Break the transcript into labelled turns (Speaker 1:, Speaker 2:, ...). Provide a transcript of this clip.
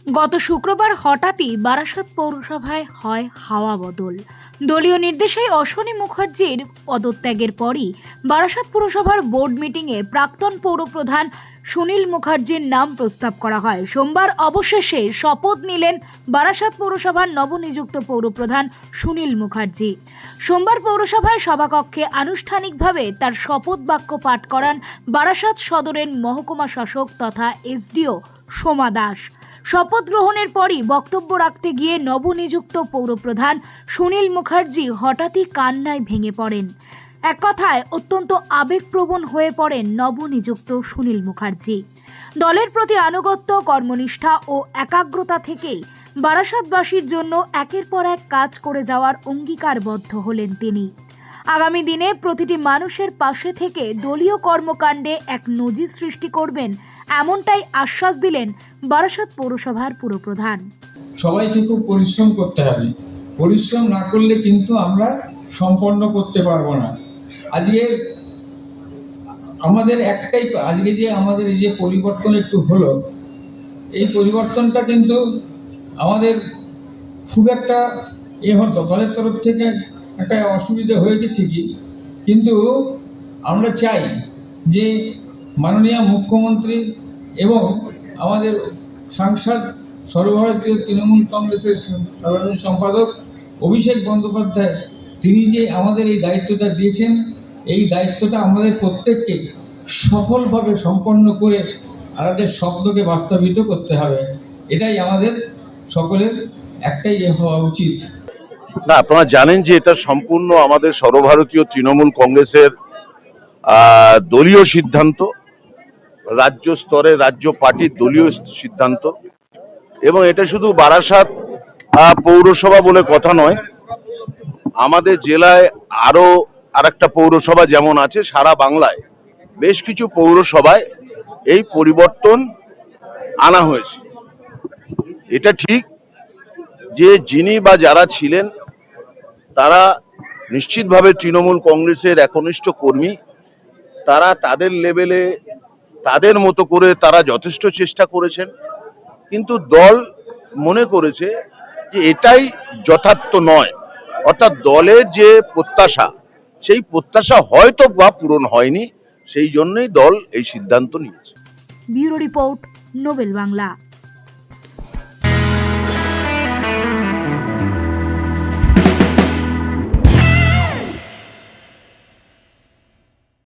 Speaker 1: গত শুক্রবার হঠাৎই বারাসাত পৌরসভায় হয় হাওয়া বদল। দলীয় নির্দেশে অশ্বনী মুখার্জির পদত্যাগের পরই বারাসাত পুরসভার বোর্ড মিটিংয়ে প্রাক্তন পৌরপ্রধান সুনীল মুখার্জির নাম প্রস্তাব করা হয়। সোমবার অবশেষে শপথ নিলেন বারাসাত পৌরসভার নবনিযুক্ত পৌরপ্রধান সুনীল মুখার্জি। সোমবার পৌরসভায় সভাকক্ষে আনুষ্ঠানিকভাবে তার শপথ বাক্য পাঠ করান বারাসাত সদরের মহকুমা শাসক তথা এসডিও সোমা দাস। শপথ গ্রহণের পরই বক্তব্য রাখতে গিয়ে নবনিযুক্ত পৌরপ্রধান সুনীল মুখার্জি হঠাৎই কান্নায় ভেঙে পড়েন। এক কথায় অত্যন্ত আবেগপ্রবণ হয়ে পড়েন নবনিযুক্ত সুনীল মুখার্জি। দলের প্রতি আনুগত্য, কর্মনিষ্ঠা ও একাগ্রতা থেকেই বারাসাতবাসীর জন্য একের পর এক কাজ করে যাওয়ার অঙ্গীকারবদ্ধ হলেন তিনি। আগামী দিনে প্রতিটি মানুষের পাশে থেকে দলীয় কর্মকাণ্ডে এক নজির সৃষ্টি করবেন, এমনটাই আশ্বাস দিলেন বারাসাত পৌরসভার পুরপ্রধান।
Speaker 2: সবাইকে খুব পরিশ্রম করতে হবে, পরিশ্রম না করলে কিন্তু আমরা সম্পন্ন করতে পারবো না। আজকে আমাদের আমাদের এই যে পরিবর্তন একটু হলো, এই পরিবর্তনটা কিন্তু আমাদের খুব একটা দলের তরফ থেকে একটা অসুবিধা হয়েছে ঠিকই, কিন্তু আমরা চাই যে মাননীয় মুখ্যমন্ত্রী এবং আমাদের সাংসদ সর্বভারতীয় তৃণমূল কংগ্রেসের সাধারণ সম্পাদক অভিষেক বন্দ্যোপাধ্যায়, তিনি যে আমাদের এই দায়িত্বটা দিয়েছেন, এই দায়িত্বটা আমাদের প্রত্যেককে সফলভাবে সম্পন্ন করে আমাদের স্বপ্নকে বাস্তবিত করতে হবে। এটাই আমাদের সকলের একটাই হওয়া উচিত।
Speaker 3: না, আপনারা জানেন যে এটা সম্পূর্ণ আমাদের সর্বভারতীয় তৃণমূল কংগ্রেসের দলীয় সিদ্ধান্ত, রাজ্য স্তরে রাজ্য পার্টির দলীয় সিদ্ধান্ত, এবং এটা শুধু বারাসাত পৌরসভা বলে কথা নয়, আমাদের জেলায় আরো আরেকটা পৌরসভা যেমন আছে, সারা বাংলায় বেশ কিছু পৌরসভায় এই পরিবর্তন আনা হয়েছে। এটা ঠিক যে যিনি বা যারা ছিলেন তারা নিশ্চিতভাবে তৃণমূল কংগ্রেসের একনিষ্ঠ কর্মী, তারা তাদের লেভেলে তাদের মতো করে তারা যথেষ্ট চেষ্টা করেছেন, কিন্তু দল মনে করেছে যে এটাই যথার্থ নয়, অর্থাৎ দলের যে প্রত্যাশা সেই প্রত্যাশা হয়তো বা পূরণ হয়নি, সেই জন্যই দল এই সিদ্ধান্ত নিয়েছে।
Speaker 1: Bureau report, Nobel Bangla.